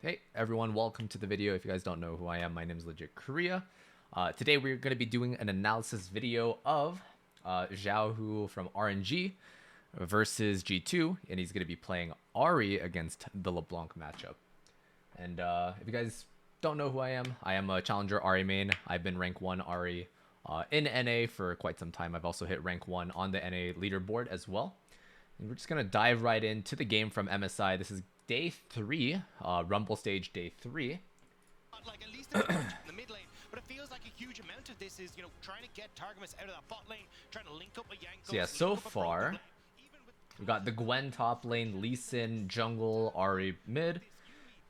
Hey everyone, welcome to the video. If you guys don't know who I am, my name is LegitKorea. Today we're going to be doing an analysis video of Xiaohu from RNG versus G2, and he's going to be playing Ahri against the LeBlanc matchup. And if you guys don't know who I am a challenger Ahri main. I've been rank 1 Ahri in NA for quite some time. I've also hit rank 1 on the NA leaderboard as well. And we're just going to dive right into the game from MSI. This is day 3, Rumble stage day 3. Like at least in the mid lane, but it feels like a huge amount of this is, trying to get Targamas out of that bot lane, trying to link up with Yanko. So yeah, so far, we got the Gwen top lane, Lee Sin, jungle, Ahri mid.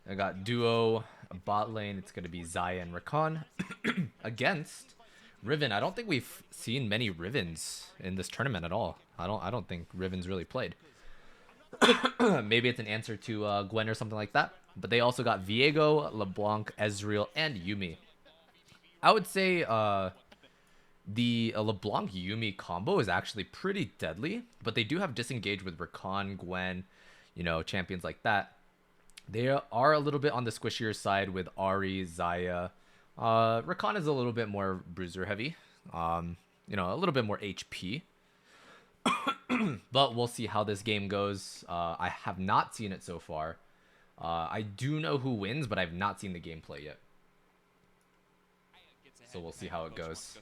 I got duo, bot lane, it's going to be Xayah and Rakan against Riven. I don't think we've seen many Rivens in this tournament at all. I don't think Riven's really played. Maybe it's an answer to Gwen or something like that. But they also got Viego, LeBlanc, Ezreal, and Yuumi. I would say the LeBlanc Yuumi combo is actually pretty deadly, but they do have disengage with Rakan, Gwen, champions like that. They are a little bit on the squishier side with Ahri, Xayah. Rakan is a little bit more bruiser heavy, a little bit more HP. But we'll see how this game goes. I have not seen it so far. I do know who wins, but I've not seen the gameplay yet. So we'll see how it goes.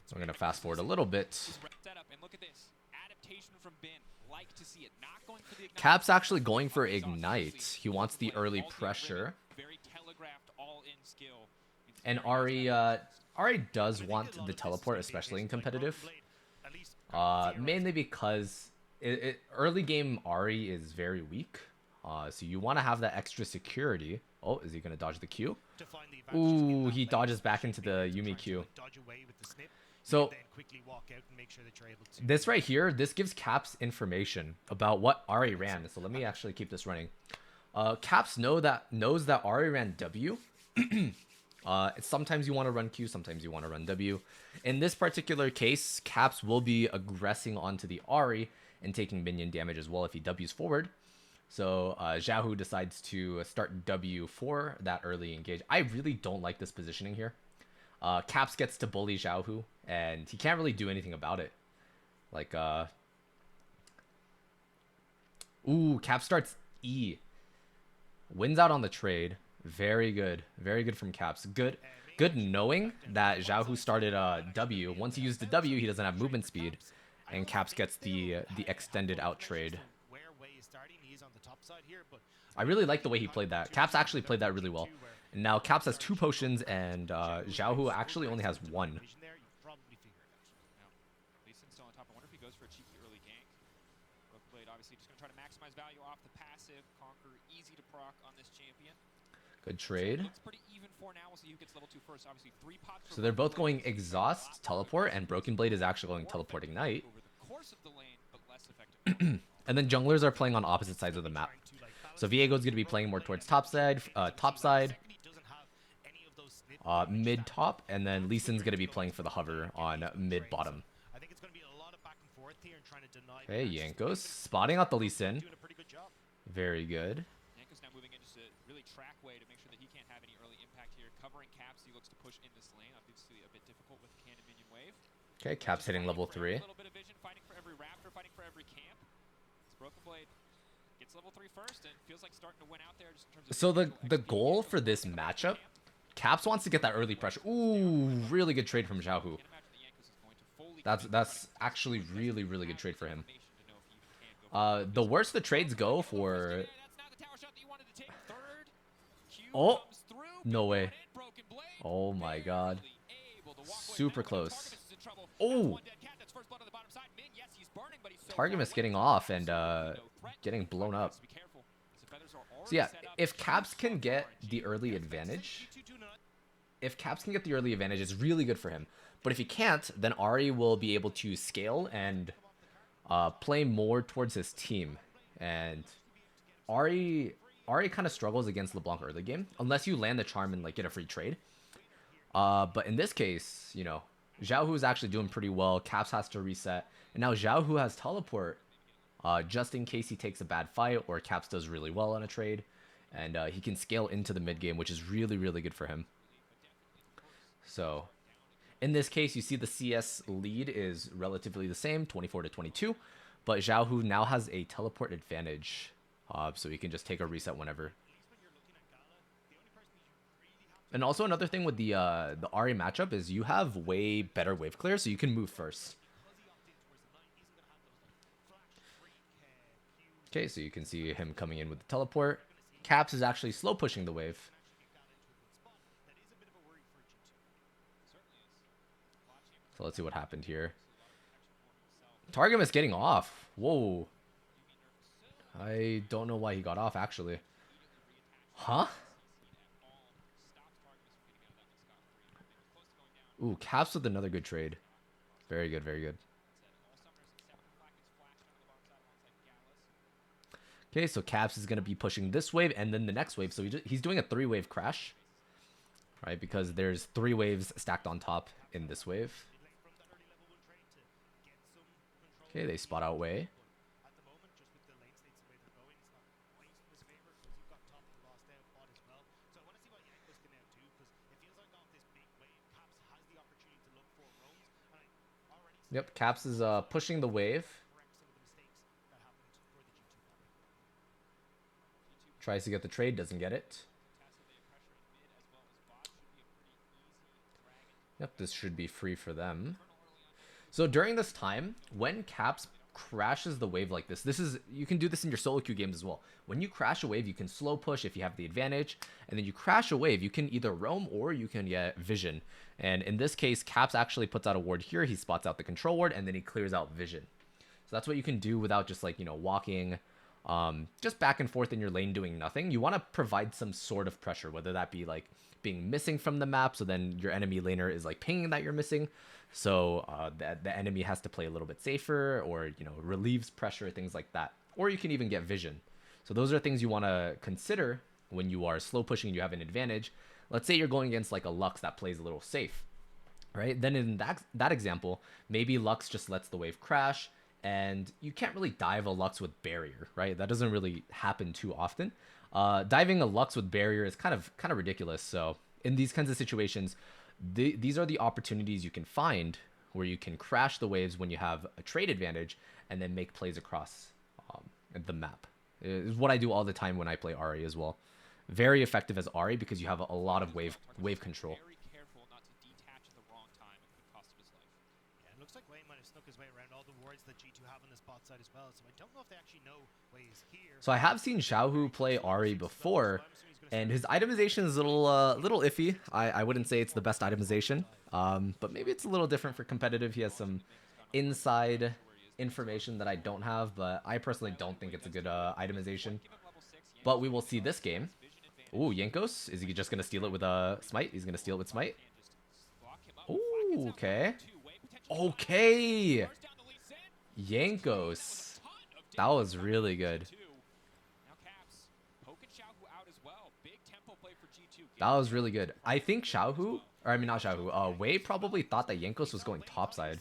So I'm going to fast forward a little bit. Cap's actually going for Ignite. He wants the early pressure. And Ahri does want the teleport, especially in competitive. Mainly because early game Ahri is very weak. So you want to have that extra security. Oh, is he going to dodge the Q? Ooh, he dodges back into the Yuumi Q. So this right here, this gives Caps information about what Ahri ran. So let me actually keep this running. Caps knows that Ahri ran W. Sometimes you want to run Q, sometimes you want to run W. In this particular case, Caps will be aggressing onto the Ahri and taking minion damage as well if he W's forward. So Xiaohu decides to start W for that early engage. I really don't like this positioning here. Caps gets to bully Xiaohu, and he can't really do anything about it. Like, ooh, Caps starts E. Wins out on the trade. Very good. Very good from Caps. Good knowing that Xiaohu started W. Once he used the W, he doesn't have movement speed. And Caps gets the extended out trade. I really like the way he played that. Caps actually played that really well. And now Caps has 2 potions, and Xiaohu actually only has 1. Good trade. So they're both going Exhaust, Teleport, and Broken Blade is actually going Teleport Ignite. And then junglers are playing on opposite sides of the map. So Viego's going to be playing more towards top side, mid top, and then Lee Sin's going to be playing for the hover on mid bottom. Okay, Yanko's spotting out the Lee Sin. Very good. Okay, Cap's hitting level 3. So the goal for this matchup, Caps wants to get that early pressure. Ooh, really good trade from Xiaohu. That's actually really good trade for him. The worse the trades go for... Oh, no way. Oh my god. Super close. Oh! Targamas getting off and getting blown up. So yeah, if Caps can get the early advantage, it's really good for him. But if he can't, then Ahri will be able to scale and play more towards his team. And Ahri kind of struggles against LeBlanc early game, unless you land the charm and like get a free trade. But in this case, Xiaohu is actually doing pretty well. Caps has to reset. And now Xiaohu has teleport. just in case he takes a bad fight or Caps does really well on a trade. And he can scale into the mid game, which is really, really good for him. So in this case, you see the CS lead is relatively the same, 24 to 22. But Xiaohu now has a teleport advantage. So he can just take a reset whenever. And also another thing with the Ahri matchup is you have way better wave clear, so you can move first. Okay, so you can see him coming in with the teleport. Caps is actually slow pushing the wave. So let's see what happened here. Targum is getting off. Whoa. I don't know why he got off, actually. Huh? Ooh, Caps with another good trade. Very good, very good. Okay, so Caps is going to be pushing this wave and then the next wave. So he's doing a 3-wave crash, right? Because there's 3 waves stacked on top in this wave. Okay, they spot out Wei. Yep, Caps is pushing the wave. Tries to get the trade, doesn't get it. Yep, this should be free for them. So during this time, when Caps crashes the wave like this is, you can do this in your solo queue games as well. When you crash a wave, you can slow push if you have the advantage, and then you crash a wave, you can either roam or you can get vision. And in this case, Caps actually puts out a ward here, he spots out the control ward, and then he clears out vision. So that's what you can do without just like, you know, walking just back and forth in your lane doing nothing. You want to provide some sort of pressure, whether that be like being missing from the map, so then your enemy laner is like pinging that you're missing, so the enemy has to play a little bit safer, or you know, relieves pressure, things like that. Or you can even get vision. So those are things you want to consider when you are slow pushing and you have an advantage. Let's say you're going against like a Lux that plays a little safe, right? Then in that example, maybe Lux just lets the wave crash, and you can't really dive a Lux with barrier, right? That doesn't really happen too often. Diving a Lux with barrier is kind of ridiculous. So in these kinds of situations, these are the opportunities you can find where you can crash the waves when you have a trade advantage and then make plays across the map. Is what I do all the time when I play Ahri as well. Very effective as Ahri because you have a lot of wave control. Looks like Wei might have snuck his way around all the wards that G2 have on this bot side as well, so I don't know if they actually know Wei is here. So I have seen Xiaohu play Ahri before, and his itemization is a little iffy. I wouldn't say it's the best itemization, but maybe it's a little different for competitive. He has some inside information that I don't have, but I personally don't think it's a good itemization. But we will see this game. Ooh, Yankos. Is he just going to steal it with a Smite? He's going to steal it with Smite. Ooh, okay. Okay, Yankos. That was really good. That was really good. I think Xiaohu, or I mean not Xiaohu, Wei probably thought that Yankos was going topside.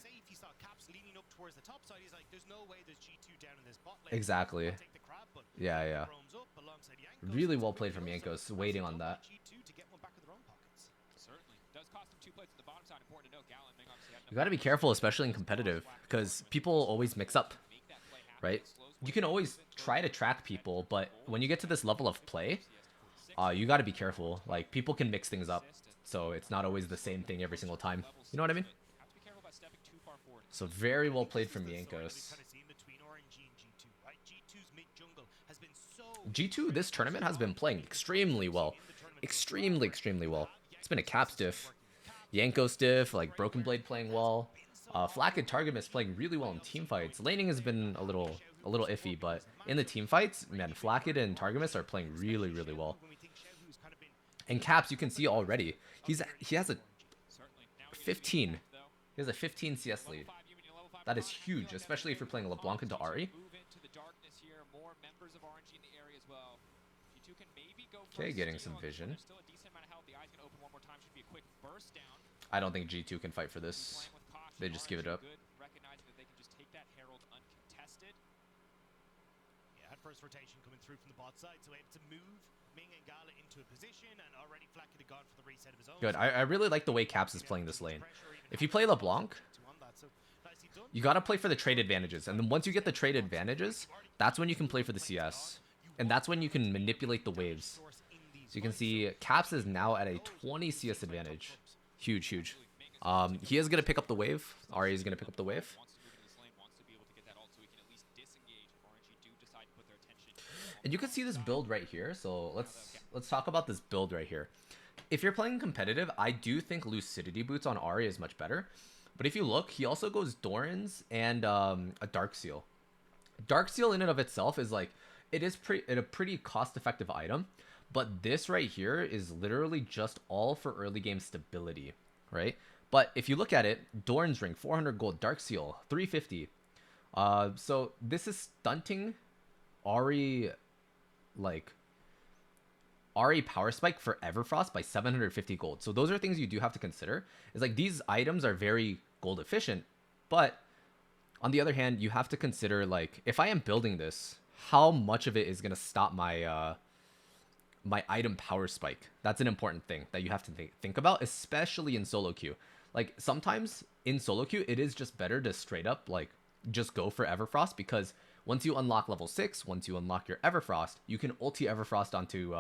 Exactly. Yeah. Really well played from Yankos, waiting on that. You gotta be careful, especially in competitive, because people always mix up, right? You can always try to track people, but when you get to this level of play, you gotta be careful. Like, people can mix things up, so it's not always the same thing every single time. You know what I mean? So very well played from Yankos. G2 this tournament has been playing extremely well. Extremely well. It's been a Caps diff. Yankos diff, like Broken Blade playing well. Flack and Targamas playing really well in team fights. Laning has been a little iffy, but in the team fights, man, Flackid and Targamas are playing really well. And Caps, you can see already, he has a 15. He has a 15 CS lead. That is huge, especially if you're playing LeBlanc into Ahri. Okay, getting some vision. I don't think G2 can fight for this. They just give it up. first rotation coming through from the bot side, so able to move Ming and Gala into a position, and already Flacky had gone for the reset of his own. Good. I really like the way Caps is playing this lane. If you play LeBlanc, you gotta play for the trade advantages, and then once you get the trade advantages, that's when you can play for the CS, and that's when you can manipulate the waves. So you can see Caps is now at a 20 CS advantage. Huge, huge. He is gonna pick up the wave. Ahri is gonna pick up the wave. And you can see this build right here. So let's talk about this build right here. If you're playing competitive, I do think Lucidity Boots on Ahri is much better. But if you look, he also goes Doran's and a Dark Seal. Dark Seal in and of itself is like, it is a pretty cost-effective item. But this right here is literally just all for early game stability, right? But if you look at it, Doran's Ring, 400 gold, Dark Seal, 350. So this is stunting Ahri, like, Ahri Power Spike for Everfrost by 750 gold. So those are things you do have to consider. It's like these items are very gold efficient, but on the other hand, you have to consider, like, if I am building this, how much of it is going to stop my my item power spike? That's an important thing that you have to think about, especially in solo queue. Like, sometimes in solo queue, it is just better to straight up, like, just go for Everfrost, because once you unlock level 6, once you unlock your Everfrost, you can ulti Everfrost onto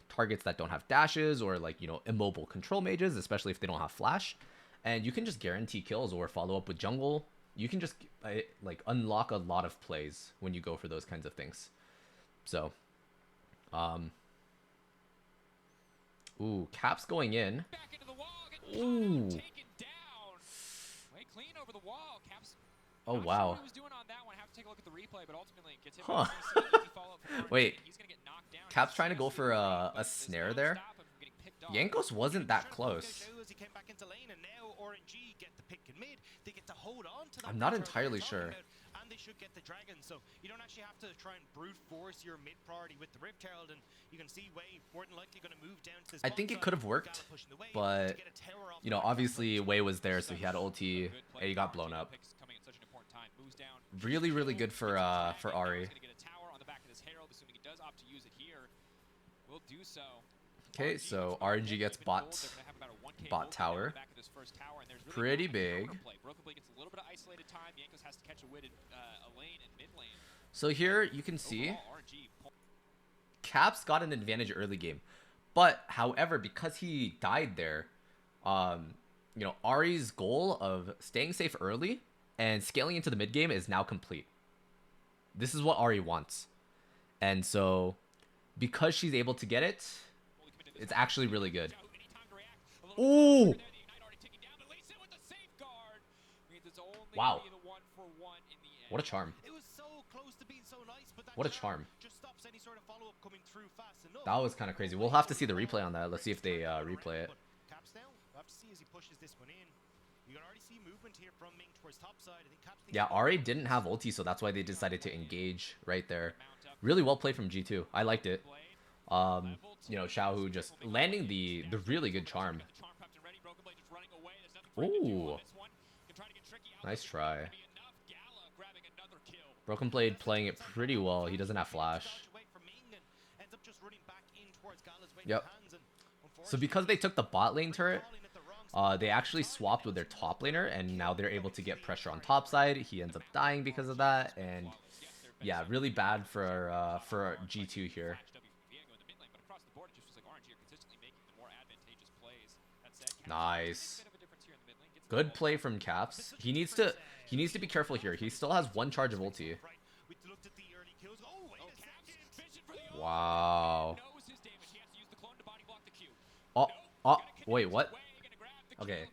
targets that don't have dashes, or, like, you know, immobile control mages, especially if they don't have flash. And you can just guarantee kills or follow up with jungle. You can just, like, unlock a lot of plays when you go for those kinds of things. So, ooh, Caps going in. Ooh. Oh, wow. Huh. Wait. Caps trying to go for a snare there. Jankos wasn't that close. I'm not entirely sure. And they should get the dragon, so you don't actually have to try and brute force your mid priority with the Rift Herald, and you can see Wei more than likely going to move down to this. I think it could have worked, but you know, obviously Wei was there, so he had ulti, and he got blown up. Really, really good for Ahri. Okay, so RNG gets bot tower. Pretty big. So here you can see Caps got an advantage early game, but however, because he died there, you know, Ahri's goal of staying safe early and scaling into the mid game is now complete. This is what Ahri wants, and so because she's able to get it, it's actually really good. Ooh! Wow. What a charm. What a charm. That was kind of crazy. We'll have to see the replay on that. Let's see if they replay it. Yeah, Ahri didn't have ulti, so that's why they decided to engage right there. Really well played from G2. I liked it. You know, Xiaohu just landing the really good charm. Ooh. Nice try. Broken Blade playing it pretty well. He doesn't have flash. Yep. So because they took the bot lane turret, they actually swapped with their top laner, and now they're able to get pressure on top side. He ends up dying because of that, and yeah, really bad for G2 here. Nice. Good play from Caps. He needs to be careful here. He still has one charge of ulti. Wow. Oh, wait, what? Okay.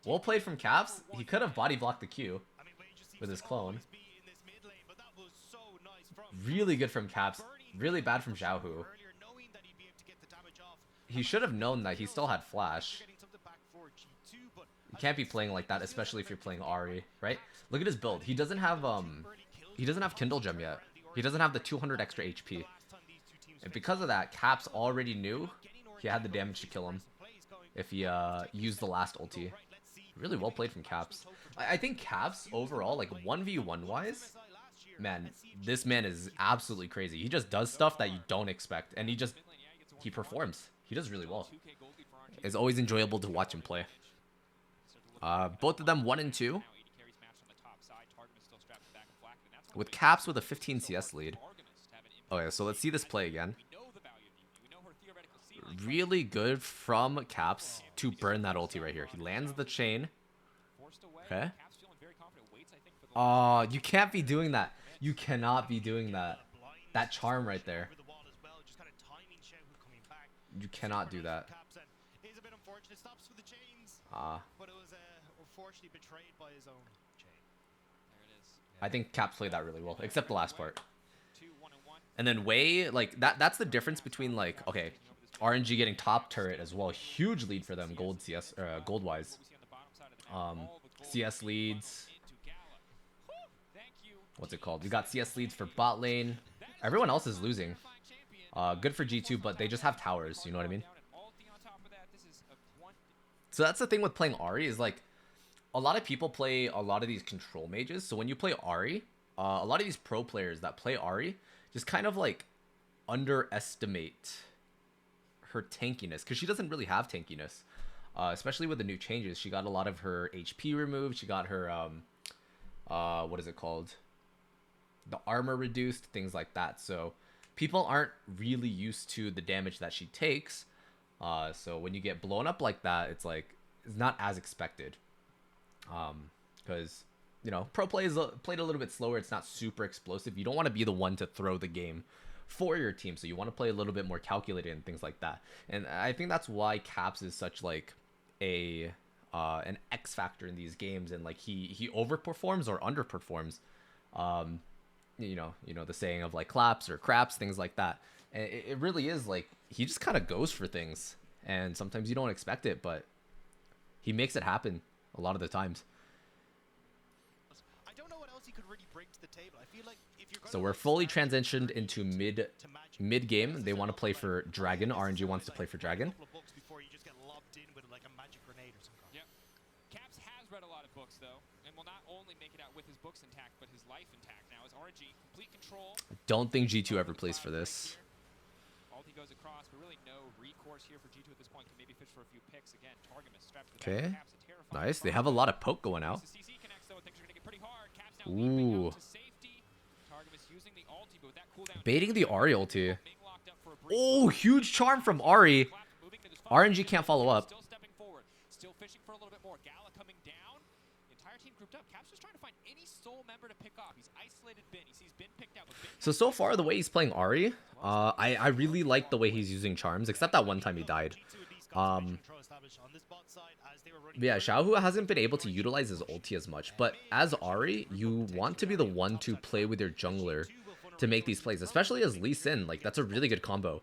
Well played from Caps. He could have body blocked the Q with his clone. Really good from Caps. Really bad from Xiaohu. He should have known that he still had flash. You can't be playing like that, especially if you're playing Ahri, right? Look at his build. He doesn't have Kindle Gem yet. He doesn't have the 200 extra HP. And because of that, Caps already knew he had the damage to kill him if he used the last ulti. Really well played from Caps. I think Caps overall, like 1v1 wise, Man, this man is absolutely crazy. He just does stuff that you don't expect, and he performs. He does really well. It's always enjoyable to watch him play. Both of them 1 and 2. With Caps with a 15 CS lead. Okay, so let's see this play again. Really good from Caps to burn that ulti right here. He lands the chain. Okay. Oh, you can't be doing that. You cannot be doing that. That charm right there. You cannot do that. I think Caps played that really well, except the last part. And then Wei, like, that's the difference between, like, okay, RNG getting top turret as well. Huge lead for them, gold-wise. CS leads. What's it called? We got CS leads for bot lane. Everyone else is losing. Good for G2, but they just have towers, you know what I mean? So that's the thing with playing Ahri, is like, a lot of people play a lot of these control mages. So when you play Ahri, a lot of these pro players that play Ahri just kind of like underestimate her tankiness, because she doesn't really have tankiness. Especially with the new changes. She got a lot of her HP removed. She got her, what is it called? The armor reduced, things like that. So people aren't really used to the damage that she takes. So when you get blown up like that, it's like, it's not as expected. Because, you know, pro play is played a little bit slower. It's not super explosive. You don't want to be the one to throw the game for your team. So you want to play a little bit more calculated and things like that. And I think that's why Caps is such like an X factor in these games. And like he overperforms or underperforms. You know the saying of like claps or craps, things like that. And it really is like he just kind of goes for things, and sometimes you don't expect it, but he makes it happen a lot of the times. I don't know what else he could really bring to the table. I feel like if you're So we're fully transitioned into mid game. They want to play for Dragon. RNG wants to play for Dragon. Caps has read a lot of books though, and will not only make it out with his books intact, but his life intact. Now is RNG complete control. Don't think G2 ever plays for this. Ulti goes across, but really no recourse here for G2 at this point. Can maybe fish for a few picks again. Targamas strapped to the back of Caps, a terrifying Nice. They have a lot of poke going out. Ooh. Baiting the Ahri ulti. Oh, huge charm from Ahri. RNG can't follow up. Still fishing for a little bit more. Gala coming down. The entire team grouped up. Caps just trying to find any soul member to pick off. He's isolated Bin. He sees Bin picked out. So far, the way he's playing Ahri, I really like the way he's using charms, except that one time he died. Yeah, Xiaohu hasn't been able to utilize his ulti as much, but as Ahri, you want to be the one to play with your jungler to make these plays, especially as Lee Sin. Like, that's a really good combo.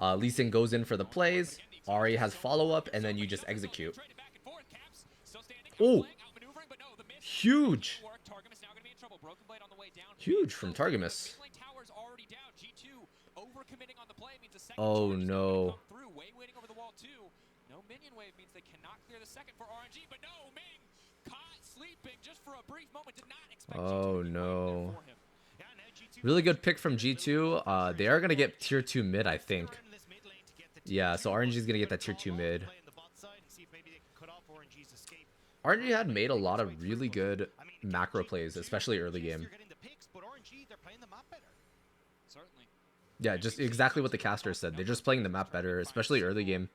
Lee Sin goes in for the plays, Ahri has follow-up, and then you just execute. Oh! Huge! Huge from Targamas. Oh no. No minion wave means they cannot clear the second for RNG, but no, Ming caught sleeping just for a brief moment. Did not expect oh no. Really good pick from G2. They are going to get tier 2 mid, I think. Yeah, so RNG is going to get that tier 2 mid. RNG had made a lot of really good macro plays, especially early game. Yeah, just exactly what the caster said. They're just playing the map better, especially early game.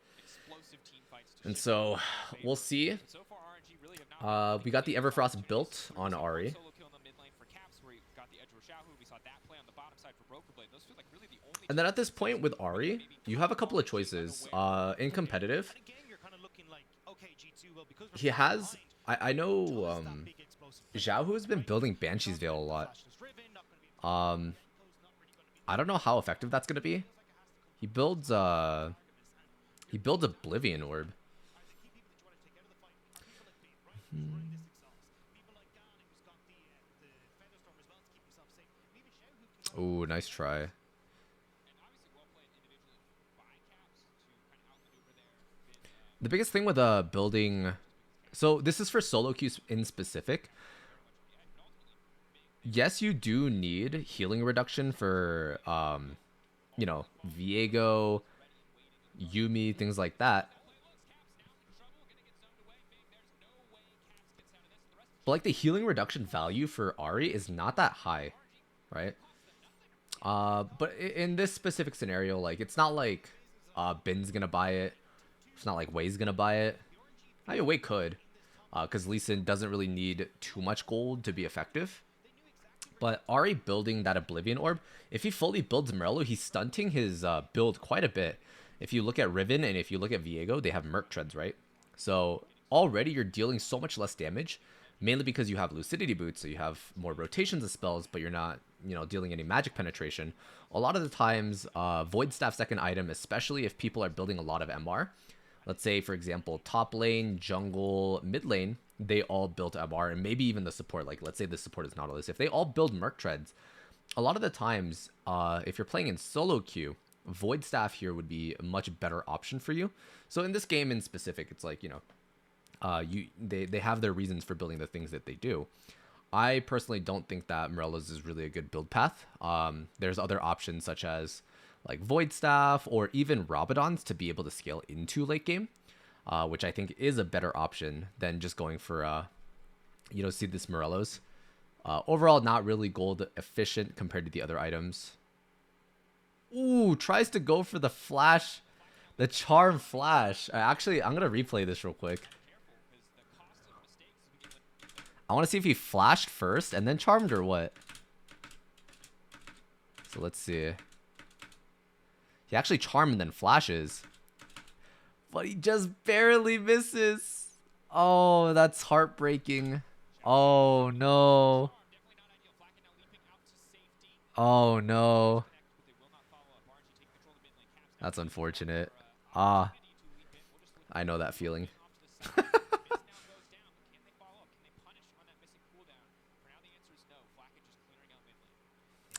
And so, we'll see. We got the Everfrost built on Ahri. And then at this point with Ahri, you have a couple of choices. In competitive, he has... I know Xiaohu has been building Banshee's Veil a lot. I don't know how effective that's going to be. He builds Oblivion Orb. Ooh, nice try. The biggest thing with building... So this is for solo queues in specific. yes, you do need healing reduction for you know, Viego, Yumi, things like that. But like the healing reduction value for Ahri is not that high, right? But in this specific scenario, like it's not like Bin's gonna buy it. It's not like Wei's gonna buy it. I mean, Wei could, because Lee Sin doesn't really need too much gold to be effective. But Ahri building that Oblivion Orb, if he fully builds Morello, he's stunting his build quite a bit. If you look at Riven and if you look at Viego, they have Merc Treads, right? So already you're dealing so much less damage, mainly because you have Lucidity Boots, so you have more rotations of spells, but you're not, you know, dealing any magic penetration. A lot of the times, Void Staff second item, especially if people are building a lot of MR, let's say, for example, top lane, jungle, mid lane, they all built MR, and maybe even the support, like let's say the support is Nautilus. If they all build Merc Treads, a lot of the times, if you're playing in solo queue, Void Staff here would be a much better option for you. So in this game in specific, it's like, you know, they have their reasons for building the things that they do. I personally don't think that Morello's is really a good build path. There's other options such as like Void Staff or even Rabadons to be able to scale into late game, which I think is a better option than just going for, you know, see this Morello's. Overall, not really gold efficient compared to the other items. Ooh, tries to go for the flash, the charm flash. Actually, I'm going to replay this real quick. I want to see if he flashed first and then charmed or what. So let's see. He actually charmed and then flashes. But he just barely misses. Oh, that's heartbreaking. Oh, no. Oh, no. That's unfortunate. Ah, I know that feeling.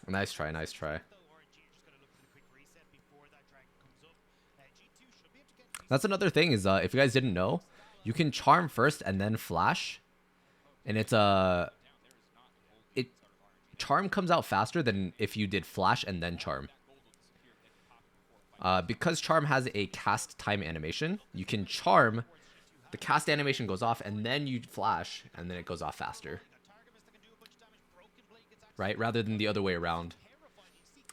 Nice try, nice try. That's another thing is, if you guys didn't know, you can charm first and then flash. And it's charm comes out faster than if you did flash and then charm. Because charm has a cast time animation, you can charm, the cast animation goes off, and then you flash, and then it goes off faster. Right? Rather than the other way around.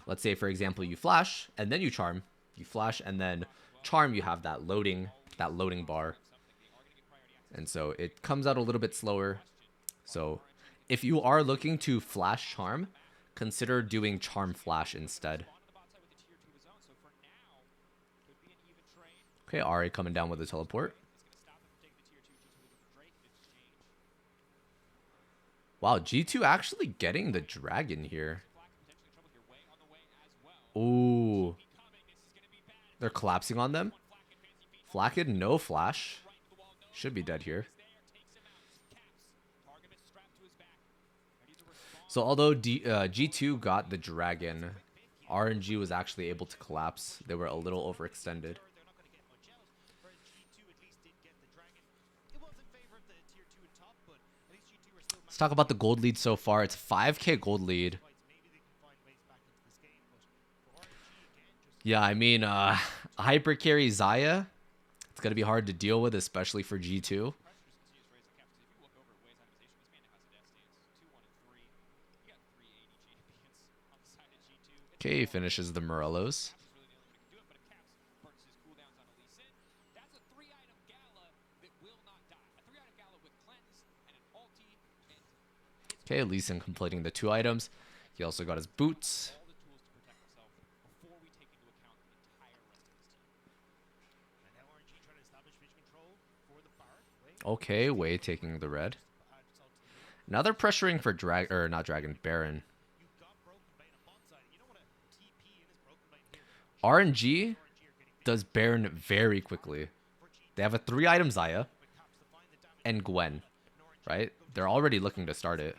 Let's say, for example, you flash, and then you charm. You flash, and then charm, you have that loading bar. And so it comes out a little bit slower. So if you are looking to flash charm, consider doing charm flash instead. Okay, Ahri coming down with a teleport. Wow, G2 actually getting the dragon here. Ooh. They're collapsing on them. Flakked, no flash. Should be dead here. So although G2 got the dragon, RNG was actually able to collapse. They were a little overextended. Let's talk about the gold lead so far. It's 5k gold lead. Yeah, I mean, hyper carry Xayah, it's going to be hard to deal with, especially for G2. Okay, he finishes the Morellos. Okay, Lee Sin completing the 2 items. He also got his boots. Okay, Wei taking the red. Now they're pressuring for Baron. RNG does Baron very quickly. They have a 3-item Xayah and Gwen, right? They're already looking to start it.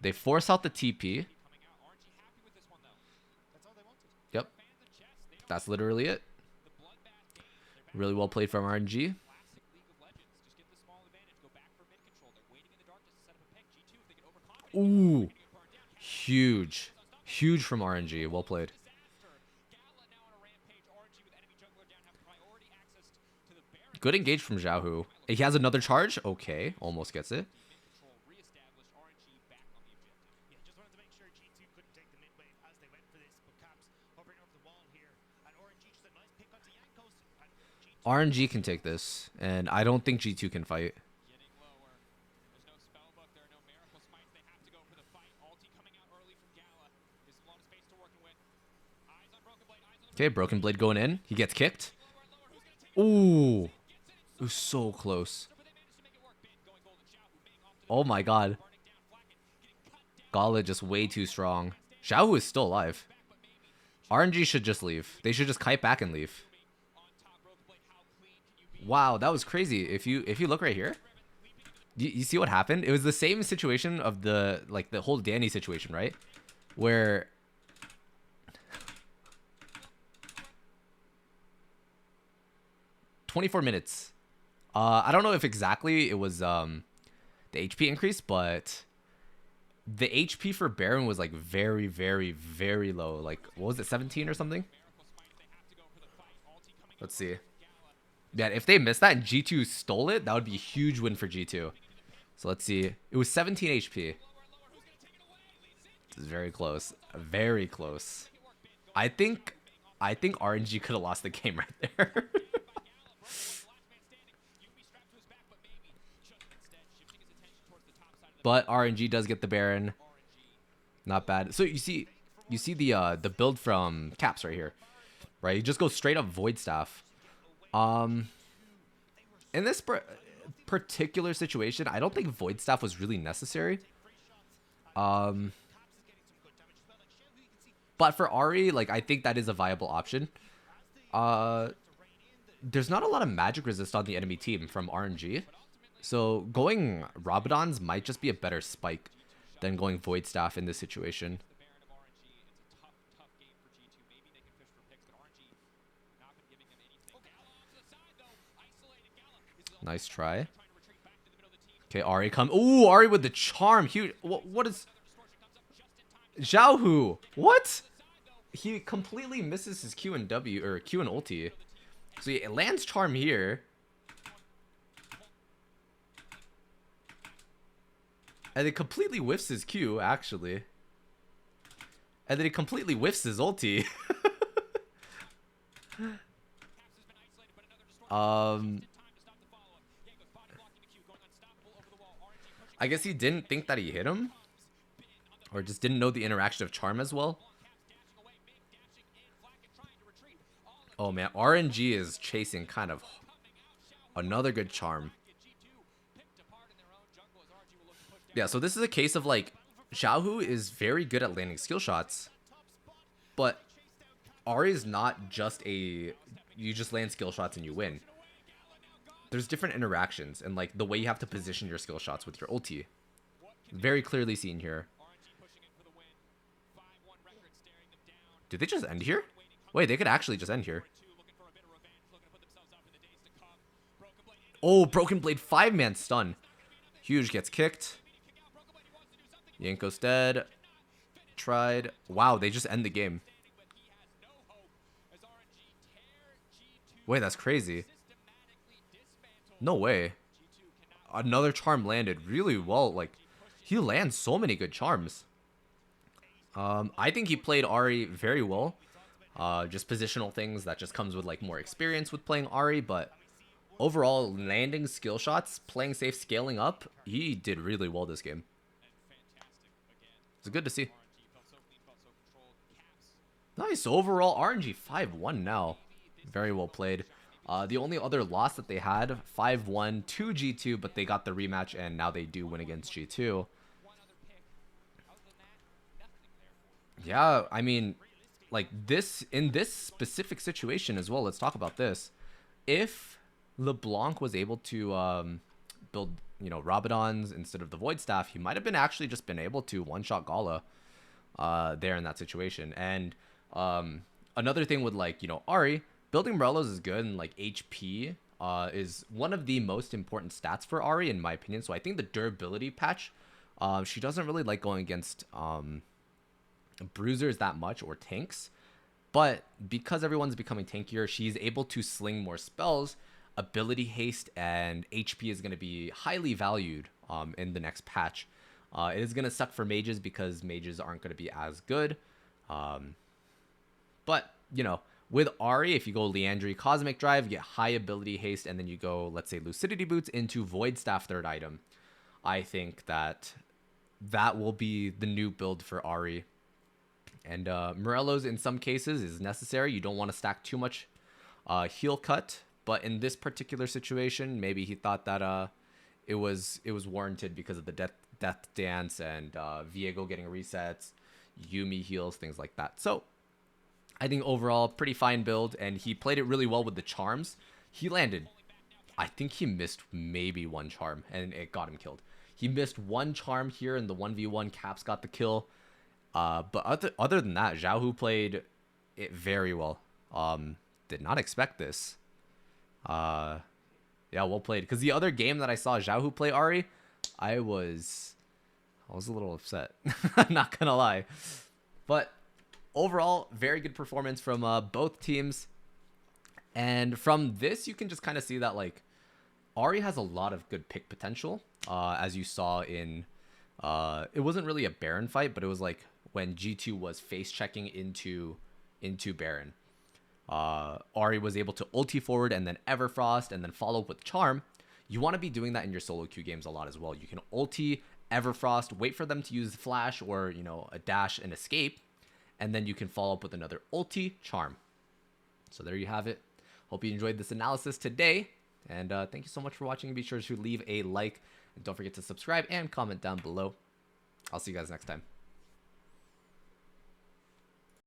They force out the TP. Yep. That's literally it. Really well played from RNG. Ooh. Huge. Huge from RNG. Well played. Good engage from Xiaohu. He has another charge. Okay. Almost gets it. Yeah, just wanted to make sure G2 couldn't take the mid wave as they went for this, but Caps hovering over the wall here. And RNG just a nice pick onto Yankos. And G2 RNG can take this, and I don't think G2 can fight. Getting lower. There's no spellbook. There are no miracle smites. They have to go for the fight. Ulti coming out early from Gala. There's a lot of space to working with. Eyes on Broken Blade. Eyes on the Okay, Broken Blade going in. He gets kicked. Ooh. It was so close. but they managed to make it work. Bin going golden. Xiaohu Ming off to the Oh my god. burning down. Flacken getting cut down. Gala just way too strong. Xiaohu is still alive. RNG should just leave. They should just kite back and leave. On top, Broken Blade. How clean can you be? Wow, that was crazy. If you look right here, you see what happened? It was the same situation of the whole Danny situation, right? Where 24 minutes. I don't know if exactly it was the HP increase, but the HP for Baron was like very, very, very low. Like, what was it, 17 or something? Let's see. Yeah, if they missed that and G2 stole it, that would be a huge win for G2. So let's see. It was 17 HP. This is very close. Very close. I think RNG could have lost the game right there. But RNG does get the Baron. Not bad. So you see the build from Caps right here. Right? You just go straight up Void Staff. In this particular situation, I don't think Void Staff was really necessary. But for Ahri, like, I think that is a viable option. There's not a lot of magic resist on the enemy team from RNG. So going Rabadons might just be a better spike than going Void Staff in this situation. Nice try. Okay, Ahri come. Ooh, Ahri with the charm. Huge. What is... Xiaohu. What? He completely misses his Q and W, or Q and ulti. So he lands charm here. And it completely whiffs his Q, actually. And then he completely whiffs his ulti. I guess he didn't think that he hit him. Or just didn't know the interaction of charm as well. Oh man, RNG is chasing kind of another good charm. Yeah, so this is a case of like, Xiaohu is very good at landing skill shots, but Ahri is not just a, you just land skill shots and you win. There's different interactions and like the way you have to position your skill shots with your ulti. Very clearly seen here. Did they just end here? Wait, they could actually just end here. Oh, Broken Blade 5-man stun. Huge gets kicked. Yanko's dead. Tried. Wow, they just end the game. Wait, that's crazy. No way. Another charm landed really well. Like, he lands so many good charms. I think he played Ahri very well. Just positional things that just comes with like more experience with playing Ahri, but overall landing skill shots, playing safe, scaling up, he did really well this game. It's good to see. Nice overall RNG 5-1 now. Very well played. The only other loss that they had, 5-1 to G2, but they got the rematch and now they do win against G2. Yeah, I mean, like this, in this specific situation as well, let's talk about this. If LeBlanc was able to build, you know, Rabadons instead of the Void Staff, he might have been actually just been able to one-shot Gala there in that situation. And another thing with, like, you know, Ahri, building Morellos is good, and like HP is one of the most important stats for Ahri in my opinion. So I think the durability patch She doesn't really like going against bruisers that much or tanks. But because everyone's becoming tankier, she's able to sling more spells. Ability haste and HP is going to be highly valued in the next patch. It is going to suck for mages because mages aren't going to be as good. But, you know, with Ahri, if you go Leandry Cosmic Drive, you get high ability haste, and then you go, let's say, Lucidity Boots into Void Staff third item. I think that will be the new build for Ahri. And Morello's in some cases is necessary. You don't want to stack too much heal cut. But in this particular situation, maybe he thought that it was warranted because of the death dance and Viego getting resets, Yumi heals, things like that. So I think overall pretty fine build, and he played it really well with the charms. He landed, I think he missed maybe one charm, and it got him killed. He missed one charm here, and the 1v1 Caps got the kill. But other than that, Xiaohu played it very well. Did not expect this. Yeah, well played. Because the other game that I saw Xiaohu play Ahri, I was a little upset. I'm not gonna lie. But overall, very good performance from both teams. And from this, you can just kind of see that like Ahri has a lot of good pick potential. As you saw in, it wasn't really a Baron fight, but it was like when G2 was face checking into Baron. Ahri was able to ulti forward and then Everfrost and then follow up with Charm. You want to be doing that in your solo queue games a lot as well. You can ulti Everfrost, wait for them to use flash or, you know, a dash and escape, and then you can follow up with another ulti Charm. So there you have it. Hope you enjoyed this analysis today, and thank you so much for watching. Be sure to leave a like, and don't forget to subscribe and comment down below. I'll see you guys next time.